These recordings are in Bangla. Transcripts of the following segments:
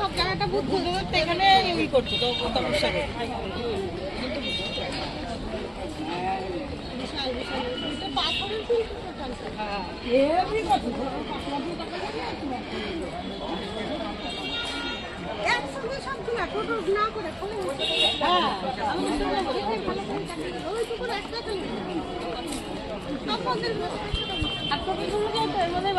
সব জায়গাটা বুঝ ধরতে এখানে ইউই করছে তো সমস্যা নেই বিশাল বিশাল এটা পাথরের ফুল হ্যাঁ এভরি কথা একসঙ্গে সবগুলো টোটো না করে হ্যাঁ ওই তো করে একটা খালি আপনাদের আপনাদের গুলো তো এর মধ্যে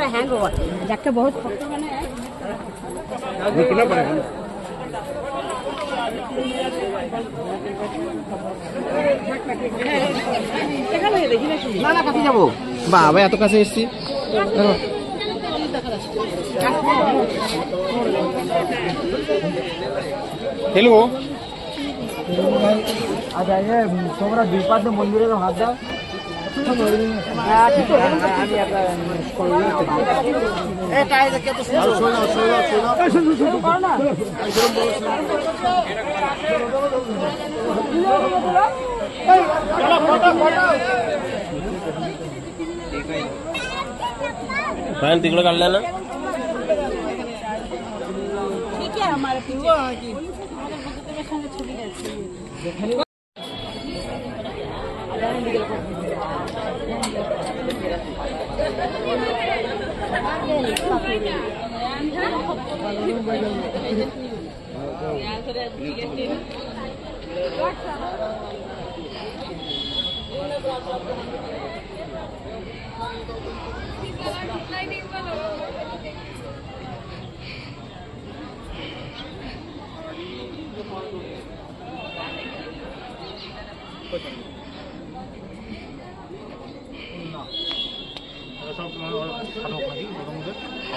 हैंग हुआ जाके बहुत फोटो बने हैं না না কাছে যাবো বাবা এত কাছে এসছি হ্যালো আচ্ছা তোমরা দুই পাশে মন্দিরের হাত দাও तिकडे काढल्या ना ठीक है हमारे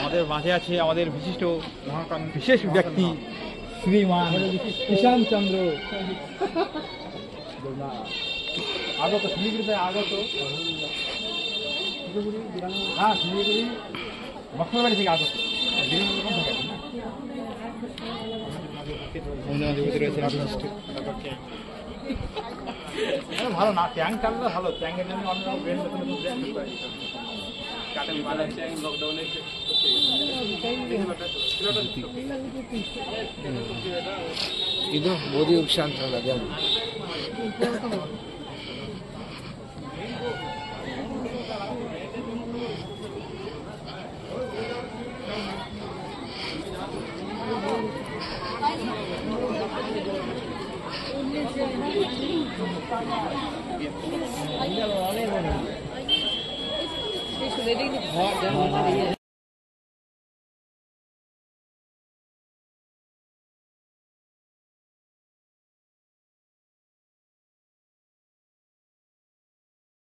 আমাদের মাঝে আছে আমাদের বিশিষ্ট বিশেষ ব্যক্তি শ্রীমান কিষাণ চন্দ্র আগত শিলিগুড়িতে আগত হ্যাঁ শিলিগুড়ি বক্সবাড়ি থেকে আগত ভালো না ট্যাঙ্ক চালালে ভালো ট্যাঙ্কের জন্য অন্য ব্রেন ಇದು ಮೋದಿ ವೃಕ್ಷ ಅಂತ ಅದೇ